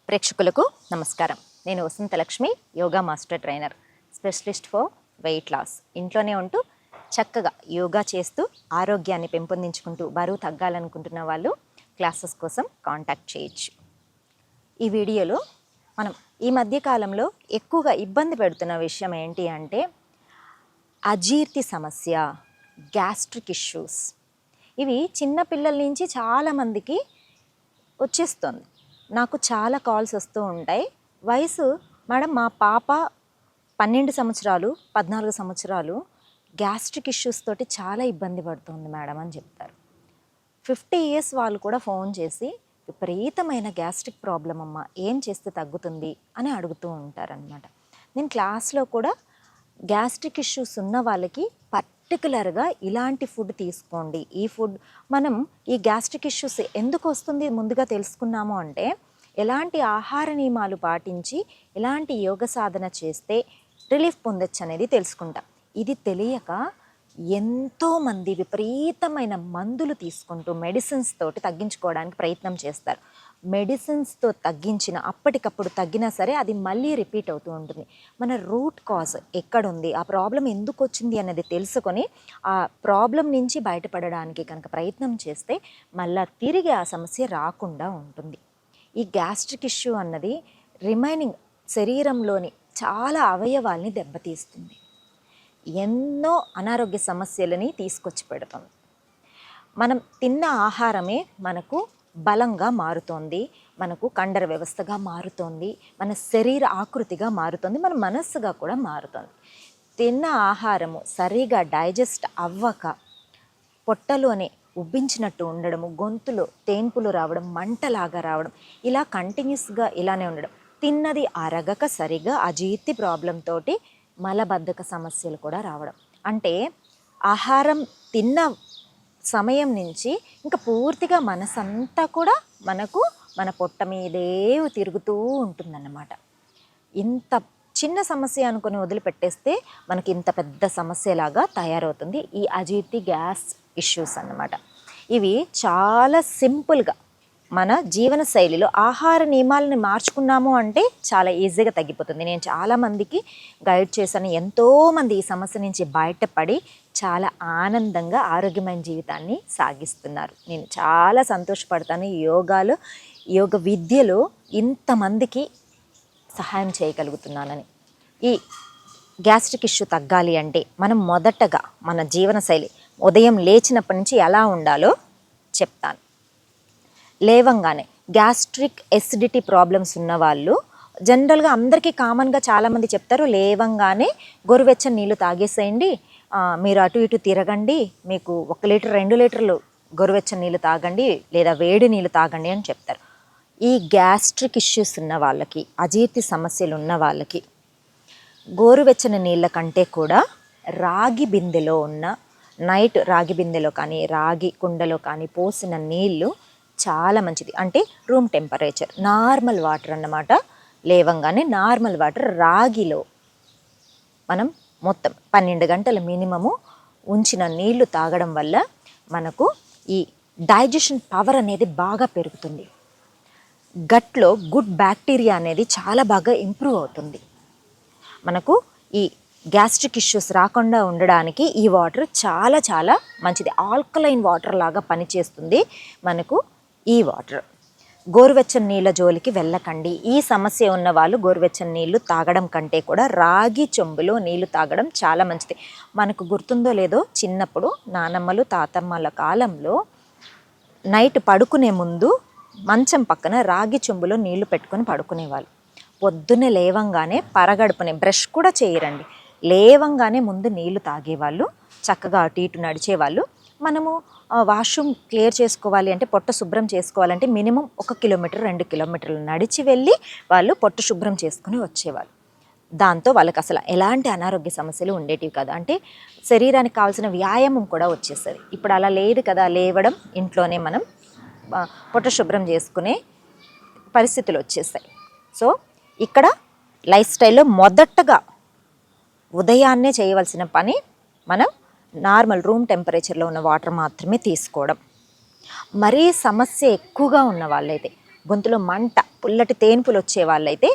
ప్రేక్షకులకు నమస్కారం. నేను Vasanthalakshmi, yoga master trainer, specialist for weight loss. ఇంట్లోనే ఉంటూ చక్కగా యోగా చేస్తూ ఆరోగ్యాన్ని పెంపొందించుకుంటూ బరువు తగ్గాలనుకుంటున్న వాళ్ళు క్లాసెస్ కోసం కాంటాక్ట్ చేయొచ్చు. ఈ వీడియోలో మనం ఈ మధ్యకాలంలో ఎక్కువగా ఇబ్బంది పెడుతున్న విషయం ఏంటి అంటే అజీర్తి సమస్య, గ్యాస్ట్రిక్ ఇష్యూస్. ఇవి చిన్నపిల్లల నుంచి చాలామందికి వచ్చేస్తుంది. నాకు చాలా కాల్స్ వస్తూ ఉంటాయి. వయసు మేడం మా పాప 12 సంవత్సరాలు 14 సంవత్సరాలు గ్యాస్ట్రిక్ ఇష్యూస్ తోటి చాలా ఇబ్బంది పడుతుంది మేడం అని చెప్తారు. 50 ఇయర్స్ వాళ్ళు కూడా ఫోన్ చేసి విపరీతమైన గ్యాస్ట్రిక్ ప్రాబ్లం అమ్మ, ఏం చేస్తే తగ్గుతుంది అని అడుగుతూ ఉంటారనమాట. నేను క్లాస్లో కూడా గ్యాస్ట్రిక్ ఇష్యూస్ ఉన్న వాళ్ళకి పర్టికులర్గా ఇలాంటి ఫుడ్ తీసుకోండి, ఈ ఫుడ్ మనం ఈ గ్యాస్ట్రిక్ ఇష్యూస్ ఎందుకు వస్తుంది ముందుగా తెలుసుకున్నాము అంటే ఎలాంటి ఆహార నియమాలు పాటించి ఎలాంటి యోగ సాధన చేస్తే రిలీఫ్ పొందొచ్చు అనేది తెలుసుకుంటాం. ఇది తెలియక ఎంతోమంది విపరీతమైన మందులు తీసుకుంటూ మెడిసిన్స్ తోటి తగ్గించుకోవడానికి ప్రయత్నం చేస్తారు. మెడిసిన్స్తో తగ్గించిన అప్పటికప్పుడు తగ్గినా సరే అది మళ్ళీ రిపీట్ అవుతూ ఉంటుంది. మన రూట్ కాజ్ ఎక్కడుంది, ఆ ప్రాబ్లం ఎందుకు వచ్చింది అనేది తెలుసుకొని ఆ ప్రాబ్లం నుంచి బయటపడడానికి కనుక ప్రయత్నం చేస్తే మళ్ళీ తిరిగి ఆ సమస్య రాకుండా ఉంటుంది. ఈ గ్యాస్ట్రిక్ ఇష్యూ అన్నది రిమైనింగ్ శరీరంలోని చాలా అవయవాల్ని దెబ్బతీస్తుంది. ఎన్నో అనారోగ్య సమస్యలని తీసుకొచ్చి పెడుతుంది. మనం తిన్న ఆహారమే మనకు బలంగా మారుతోంది, మనకు కండర వ్యవస్థగా మారుతోంది, మన శరీర ఆకృతిగా మారుతోంది, మన మనస్సుగా కూడా మారుతోంది. తిన్న ఆహారము సరిగా డైజెస్ట్ అవ్వక పొట్టలోనే ఉబ్బించినట్టు ఉండడము, గొంతులో తేన్పులు రావడం, మంటలాగా రావడం, ఇలా కంటిన్యూస్గా ఇలానే ఉండడం, తిన్నది అరగక సరిగా అజీర్తి ప్రాబ్లం తోటి మలబద్ధక సమస్యలు కూడా రావడం. అంటే ఆహారం తిన్న సమయం నుంచి ఇంకా పూర్తిగా మనసంతా కూడా మన పొట్ట మీదే తిరుగుతూ ఉంటుందన్నమాట. ఇంత చిన్న సమస్య అనుకుని వదిలిపెట్టేస్తే మనకి ఇంత పెద్ద సమస్యలాగా తయారవుతుంది ఈ అజీర్తి గ్యాస్ ఇష్యూస్ అన్నమాట. ఇవి చాలా సింపుల్గా మన జీవన శైలిలో ఆహార నియమాలను మార్చుకున్నాము అంటే చాలా ఈజీగా తగ్గిపోతుంది. నేను చాలామందికి గైడ్ చేశాను. ఎంతోమంది ఈ సమస్య నుంచి బయటపడి చాలా ఆనందంగా ఆరోగ్యమైన జీవితాన్ని సాగిస్తున్నారు. నేను చాలా సంతోషపడతాను యోగ విద్యలో ఇంతమందికి సహాయం చేయగలుగుతున్నానని. ఈ గ్యాస్ట్రిక్ ఇష్యూ తగ్గాలి అంటే మనం మొదటగా మన జీవనశైలి ఉదయం లేచినప్పటి నుంచి ఎలా ఉండాలో చెప్తాను. లేవంగానే గ్యాస్ట్రిక్ ఎసిడిటీ ప్రాబ్లమ్స్ ఉన్న వాళ్ళు జనరల్గా అందరికీ కామన్గా చాలామంది చెప్తారు, లేవంగానే గోరువెచ్చని నీళ్ళు తాగేసేయండి, మీరు అటు ఇటు తిరగండి, మీకు 1 లీటర్ 2 లీటర్లు గోరువెచ్చని నీళ్ళు తాగండి లేదా వేడి నీళ్ళు తాగండి అని చెప్తారు. ఈ గ్యాస్ట్రిక్ ఇష్యూస్ ఉన్న వాళ్ళకి, అజీర్తి సమస్యలు ఉన్న వాళ్ళకి గోరువెచ్చని నీళ్ళ కంటే కూడా రాగి బిందెలో ఉన్న నైట్ రాగి బిందెలో కానీ రాగి కుండలో కానీ పోసిన నీళ్ళు చాలా మంచిది. అంటే రూమ్ టెంపరేచర్ నార్మల్ వాటర్ అన్నమాట. లేవంగానే నార్మల్ వాటర్ రాగిలో మనం మొత్తం 12 గంటల మినిమము ఉంచిన నీళ్లు తాగడం వల్ల మనకు ఈ డైజెషన్ పవర్ అనేది బాగా పెరుగుతుంది. గట్లో గుడ్ బ్యాక్టీరియా అనేది చాలా బాగా ఇంప్రూవ్ అవుతుంది. మనకు ఈ గ్యాస్ట్రిక్ ఇష్యూస్ రాకుండా ఉండడానికి ఈ వాటర్ చాలా చాలా మంచిది. ఆల్కలైన్ వాటర్ లాగా పనిచేస్తుంది మనకు ఈ వాటర్. గోరువెచ్చని నీళ్ళ జోలికి వెళ్ళకండి. ఈ సమస్య ఉన్న వాళ్ళు గోరువెచ్చని నీళ్ళు తాగడం కంటే కూడా రాగి చెంబులో నీళ్లు తాగడం చాలా మంచిది. మనకు గుర్తుందో లేదో, చిన్నప్పుడు నానమ్మలు తాతమ్మల కాలంలో నైట్ పడుకునే ముందు మంచం పక్కన రాగి చెంబులో నీళ్లు పెట్టుకొని పడుకునేవాళ్ళు. పొద్దున్నే లేవంగానే పరగడుపునే బ్రష్ కూడా చేయరండి, లేవంగానే ముందు నీళ్లు తాగేవాళ్ళు, చక్కగా అటు ఇటు నడిచేవాళ్ళు. మనము వాష్రూమ్ క్లియర్ చేసుకోవాలి అంటే, పొట్ట శుభ్రం చేసుకోవాలంటే మినిమం 1 కిలోమీటర్ 2 కిలోమీటర్లు నడిచి వెళ్ళి వాళ్ళు పొట్ట శుభ్రం చేసుకుని వచ్చేవాళ్ళు. దాంతో వాళ్ళకి అసలు ఎలాంటి అనారోగ్య సమస్యలు ఉండేటివి కదా. అంటే శరీరానికి కావాల్సిన వ్యాయామం కూడా వచ్చేస్తుంది. ఇప్పుడు అలా లేదు కదా. లేవడం, ఇంట్లోనే మనం పొట్ట శుభ్రం చేసుకునే పరిస్థితులు వచ్చేస్తాయి. సో ఇక్కడ లైఫ్ స్టైల్లో మొదటగా ఉదయాన్నే చేయవలసిన పని మనం నార్మల్ రూమ్ టెంపరేచర్లో ఉన్న వాటర్ మాత్రమే తీసుకోవడం. మరీ సమస్య ఎక్కువగా ఉన్న వాళ్ళైతే గొంతులో మంట, పుల్లటి తేన్పులు వచ్చే వాళ్ళైతే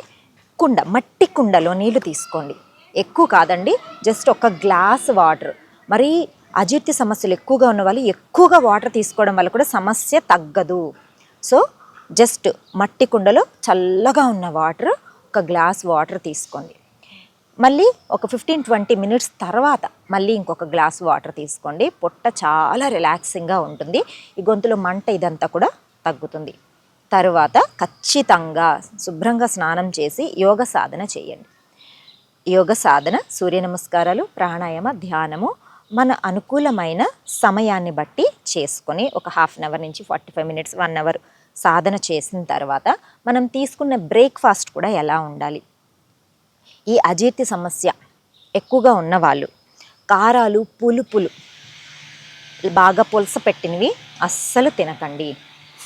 మట్టి కుండలో నీళ్లు తీసుకోండి. ఎక్కువ కాదండి, జస్ట్ ఒక గ్లాస్ వాటర్. మరి అజీర్తి సమస్యలు ఎక్కువగా ఉన్న వాళ్ళు ఎక్కువగా వాటర్ తీసుకోవడం వల్ల కూడా సమస్య తగ్గదు. సో జస్ట్ మట్టి కుండలో చల్లగా ఉన్న వాటర్, ఒక గ్లాస్ వాటర్ తీసుకోండి. మళ్ళీ ఒక 15-20 మినిట్స్ తర్వాత మళ్ళీ ఇంకొక గ్లాస్ వాటర్ తీసుకోండి. పొట్ట చాలా రిలాక్సింగ్గా ఉంటుంది. ఈ గొంతులో మంట ఇదంతా కూడా తగ్గుతుంది. తరువాత ఖచ్చితంగా శుభ్రంగా స్నానం చేసి యోగ సాధన చేయండి. యోగ సాధన, సూర్య నమస్కారాలు, ప్రాణాయామ, ధ్యానము మన అనుకూలమైన సమయాన్ని బట్టి చేసుకొని ఒక 1/2 అవర్ నుంచి 45 మినిట్స్ 1 అవర్ సాధన చేసిన తర్వాత మనం తీసుకున్న బ్రేక్ఫాస్ట్ కూడా ఎలా ఉండాలి. ఈ అజీర్తి సమస్య ఎక్కువగా ఉన్నవాళ్ళు కారాలు, పులుపులు, బాగా పులస పెట్టినవి అస్సలు తినకండి.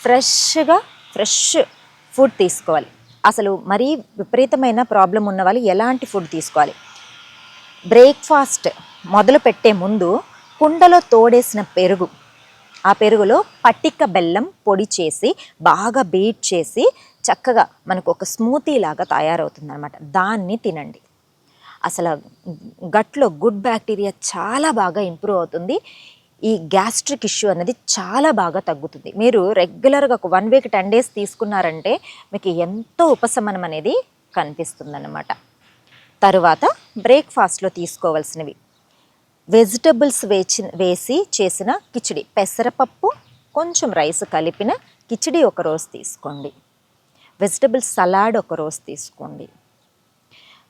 ఫ్రెష్ ఫుడ్ తీసుకోవాలి. అసలు మరీ విపరీతమైన ప్రాబ్లం ఉన్న వాళ్ళు ఎలాంటి ఫుడ్ తీసుకోవాలి. బ్రేక్ఫాస్ట్ మొదలు పెట్టే ముందు కుండలో తోడేసిన పెరుగు, ఆ పెరుగులో పటిక బెల్లం పొడి చేసి బాగా బీట్ చేసి చక్కగా మనకు ఒక స్మూతీ లాగా తయారవుతుంది అనమాట. దాన్ని తినండి. అసలు గట్లో గుడ్ బ్యాక్టీరియా చాలా బాగా ఇంప్రూవ్ అవుతుంది. ఈ గ్యాస్ట్రిక్ ఇష్యూ అనేది చాలా బాగా తగ్గుతుంది. మీరు రెగ్యులర్గా ఒక 1 వీక్ 10 డేస్ తీసుకున్నారంటే మీకు ఎంతో ఉపశమనం అనేది కనిపిస్తుందన్నమాట. తరువాత బ్రేక్ఫాస్ట్లో తీసుకోవాల్సినవి వెజిటబుల్స్ వేసి చేసిన కిచిడి, పెసరపప్పు కొంచెం రైస్ కలిపిన కిచిడి ఒక రోజు తీసుకోండి. వెజిటబుల్స్ సలాడ్ ఒక రోజు తీసుకోండి.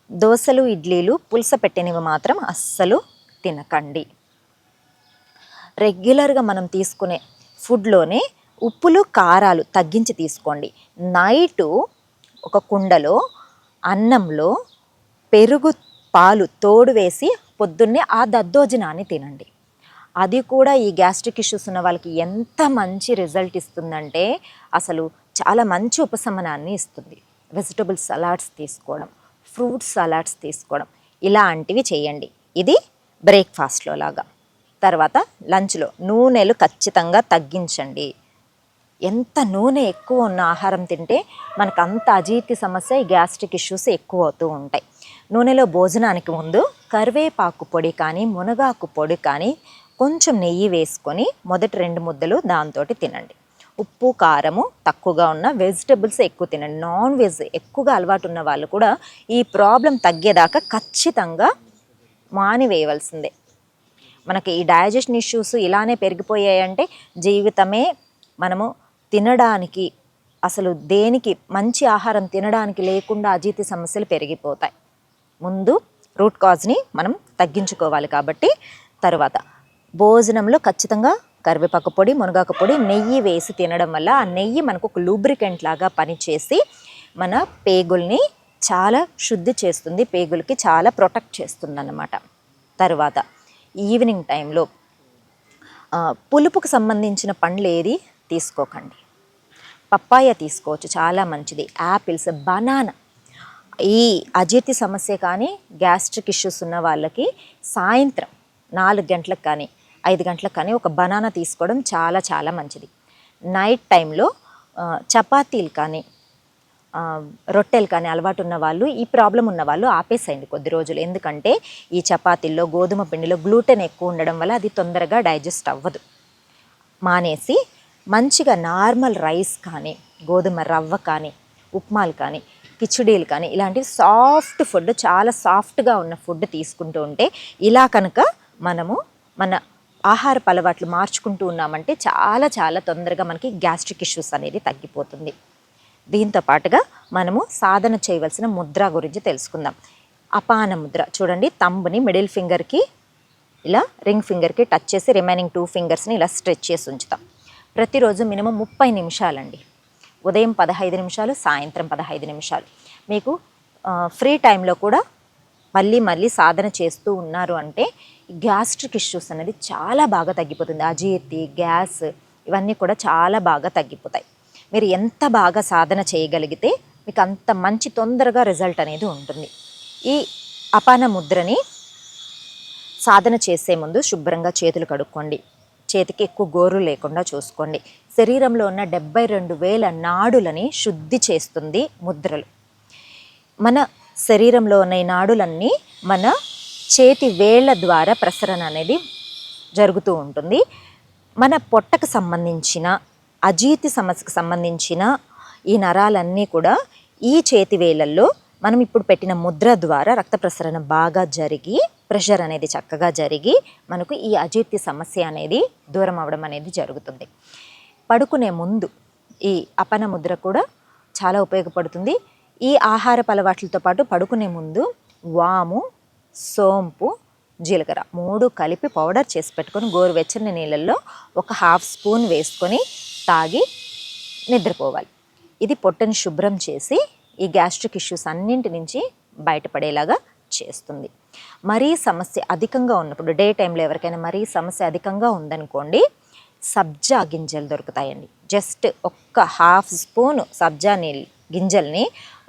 దోశలు, ఇడ్లీలు పులుస పెట్టినవి మాత్రం అస్సలు తినకండి. రెగ్యులర్గా మనం తీసుకునే ఫుడ్లోనే ఉప్పులు, కారాలు తగ్గించి తీసుకోండి. నైటు ఒక కుండలో అన్నంలో పెరుగు, పాలు తోడు వేసి పొద్దున్నే ఆ దద్దోజనాన్ని తినండి. అది కూడా ఈ గ్యాస్ట్రిక్ ఇష్యూస్ ఉన్న వాళ్ళకి ఎంత మంచి రిజల్ట్ ఇస్తుందంటే అసలు చాలా మంచి ఉపశమనాన్ని ఇస్తుంది. వెజిటబుల్ సలాడ్స్ తీసుకోవడం, ఫ్రూట్స్ సలాడ్స్ తీసుకోవడం, ఇలాంటివి చేయండి. ఇది బ్రేక్ఫాస్ట్లో లాగా. తర్వాత లంచ్లో నూనెలు ఖచ్చితంగా తగ్గించండి. ఎంత నూనె ఎక్కువ ఉన్న ఆహారం తింటే మనకు అంత అజీర్తి సమస్య, ఈ గ్యాస్ట్రిక్ ఇష్యూస్ ఎక్కువ అవుతూ ఉంటాయి. నూనెలో భోజనానికి ముందు కరివేపాకు పొడి కానీ, మునగాకు పొడి కానీ కొంచెం నెయ్యి వేసుకొని మొదటి 2 ముద్దలు దాంతో తినండి. ఉప్పు, కారము తక్కువగా ఉన్న వెజిటబుల్స్ ఎక్కువ తినండి. నాన్ వెజ్ ఎక్కువగా అలవాటు ఉన్న వాళ్ళు కూడా ఈ ప్రాబ్లం తగ్గేదాకా ఖచ్చితంగా మానివేయవలసిందే. మనకి ఈ డైజెషన్ ఇష్యూస్ ఇలానే పెరిగిపోయాయంటే జీవితమే మనము తినడానికి, అసలు దేనికి మంచి ఆహారం తినడానికి లేకుండా అజీర్తి సమస్యలు పెరిగిపోతాయి. ముందు రూట్ కాజ్ని మనం తగ్గించుకోవాలి. కాబట్టి తర్వాత భోజనంలో ఖచ్చితంగా కరివేపాకు పొడి, మునగాకు పొడి, నెయ్యి వేసి తినడం వల్ల ఆ నెయ్యి మనకు ఒక లూబ్రికెంట్ లాగా పనిచేసి మన పేగుల్ని చాలా శుద్ధి చేస్తుంది, పేగులకి చాలా ప్రొటెక్ట్ చేస్తుంది అన్నమాట. తర్వాత ఈవినింగ్ టైంలో పులుపుకు సంబంధించిన పండ్లు ఏది తీసుకోకండి. పప్పాయ తీసుకోవచ్చు, చాలా మంచిది. Apples, banana. ఈ అజీర్తి సమస్య కానీ గ్యాస్ట్రిక్ ఇష్యూస్ ఉన్న వాళ్ళకి సాయంత్రం 4 గంటలకు కానీ 5 గంటలకు కానీ ఒక బనానా తీసుకోవడం చాలా చాలా మంచిది. నైట్ టైంలో చపాతీలు కానీ రొట్టెలు కానీ అలవాటు ఉన్న వాళ్ళు, ఈ ప్రాబ్లం ఉన్న వాళ్ళు ఆపేసేయండి కొద్ది రోజులు. ఎందుకంటే ఈ చపాతీల్లో గోధుమ పిండిలో గ్లూటెన్ ఎక్కువ ఉండడం వల్ల అది తొందరగా డైజెస్ట్ అవ్వదు. మానేసి మంచిగా నార్మల్ రైస్ కానీ, గోధుమ రవ్వ కానీ, ఉప్మాలు కానీ, కిచిడీలు కానీ ఇలాంటివి సాఫ్ట్ ఫుడ్, చాలా సాఫ్ట్గా ఉన్న ఫుడ్ తీసుకుంటూ ఉంటే, ఇలా కనుక మనము మన ఆహారపు అలవాట్లు మార్చుకుంటూ ఉన్నామంటే చాలా చాలా తొందరగా మనకి గ్యాస్ట్రిక్ ఇష్యూస్ అనేది తగ్గిపోతుంది. దీంతో పాటుగా మనము సాధన చేయవలసిన ముద్ర గురించి తెలుసుకుందాం. అపాన ముద్ర చూడండి, తంబుని మిడిల్ ఫింగర్కి ఇలా రింగ్ ఫింగర్కి టచ్ చేసి రిమైనింగ్ 2 ఫింగర్స్ని ఇలా స్ట్రెచ్ చేసి ఉంచుతాం. ప్రతిరోజు మినిమం 30 నిమిషాలండి. ఉదయం 15 నిమిషాలు, సాయంత్రం 15 నిమిషాలు. మీకు ఫ్రీ టైంలో కూడా మళ్ళీ సాధన చేస్తూ ఉన్నారు అంటే గ్యాస్ట్రిక్ ఇష్యూస్ అనేది చాలా బాగా తగ్గిపోతుంది. అజీర్తి, గ్యాస్ ఇవన్నీ కూడా చాలా బాగా తగ్గిపోతాయి. మీరు ఎంత బాగా సాధన చేయగలిగితే మీకు అంత మంచి తొందరగా రిజల్ట్ అనేది ఉంటుంది. ఈ అపాన ముద్రని సాధన చేసే ముందు శుభ్రంగా చేతులు కడుక్కోండి. చేతికి ఎక్కువ గోరు లేకుండా చూసుకోండి. శరీరంలో ఉన్న 72,000 నాడులని శుద్ధి చేస్తుంది ముద్రలు. మన శరీరంలో ఉన్న ఈ నాడులన్నీ మన చేతి వేళ్ళ ద్వారా ప్రసరణ అనేది జరుగుతూ ఉంటుంది. మన పొట్టకు సంబంధించిన అజీర్తి సమస్యకు సంబంధించిన ఈ నరాలన్నీ కూడా ఈ చేతి వేళ్ళల్లో మనం ఇప్పుడు పెట్టిన ముద్ర ద్వారా రక్త ప్రసరణ బాగా జరిగి ప్రెషర్ అనేది చక్కగా జరిగి మనకు ఈ అజీర్తి సమస్య అనేది దూరం అవ్వడం అనేది జరుగుతుంది. పడుకునే ముందు ఈ అపన ముద్ర కూడా చాలా ఉపయోగపడుతుంది. ఈ ఆహారపు అలవాట్లతో పాటు పడుకునే ముందు వాము, సోంపు, జీలకర్ర 3 కలిపి పౌడర్ చేసి పెట్టుకొని గోరువెచ్చని నీళ్ళల్లో ఒక 1/2 స్పూన్ వేసుకొని తాగి నిద్రపోవాలి. ఇది పొట్టని శుభ్రం చేసి ఈ గ్యాస్ట్రిక్ ఇష్యూస్ అన్నింటి నుంచి బయటపడేలాగా చేస్తుంది. మరీ సమస్య అధికంగా ఉన్నప్పుడు డే టైంలో ఎవరికైనా మరీ సమస్య అధికంగా ఉందనుకోండి, సబ్జా గింజలు దొరుకుతాయండి. జస్ట్ ఒక్క 1/2 స్పూను సబ్జా గింజల్ని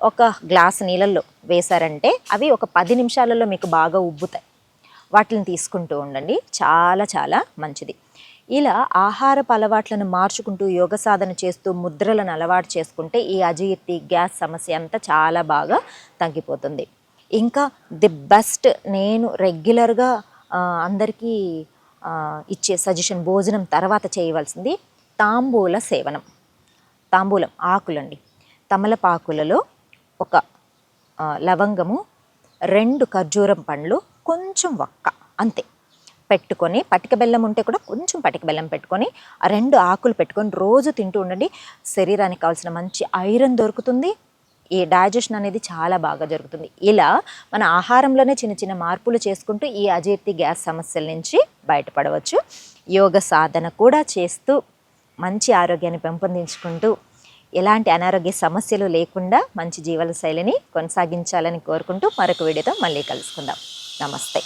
ఒక గ్లాసు నీళ్ళల్లో వేశారంటే అవి ఒక 10 నిమిషాలలో మీకు బాగా ఉబ్బుతాయి. వాటిని తీసుకుంటూ ఉండండి, చాలా చాలా మంచిది. ఇలా ఆహారపు అలవాట్లను మార్చుకుంటూ యోగ సాధన చేస్తూ ముద్రలను అలవాటు చేసుకుంటే ఈ అజీర్తి, గ్యాస్ సమస్య అంతా చాలా బాగా తగ్గిపోతుంది. ఇంకా ది బెస్ట్ నేను రెగ్యులర్గా అందరికీ ఇచ్చే సజెషన్, భోజనం తర్వాత చేయవలసింది తాంబూల సేవనం. తాంబూలం ఆకులండి, తమలపాకులలో ఒక లవంగము, 2 ఖర్జూరం పండ్లు, కొంచెం వక్క, అంతే పెట్టుకొని, పటిక బెల్లం ఉంటే కూడా కొంచెం పటిక బెల్లం పెట్టుకొని ఆ 2 ఆకులు పెట్టుకొని రోజు తింటూ ఉండండి. శరీరానికి కావాల్సిన మంచి ఐరన్ దొరుకుతుంది. ఈ డైజెషన్ అనేది చాలా బాగా జరుగుతుంది. ఇలా మన ఆహారంలోనే చిన్న చిన్న మార్పులు చేసుకుంటూ ఈ అజీర్తి, గ్యాస్ సమస్యల నుంచి బయటపడవచ్చు. యోగ సాధన కూడా చేస్తూ మంచి ఆరోగ్యాన్ని పెంపొందించుకుంటూ ఎలాంటి అనారోగ్య సమస్యలు లేకుండా మంచి జీవన శైలిని కొనసాగించాలని కోరుకుంటూ మరొక వీడియోతో మళ్ళీ కలుసుకుందాం. నమస్తే.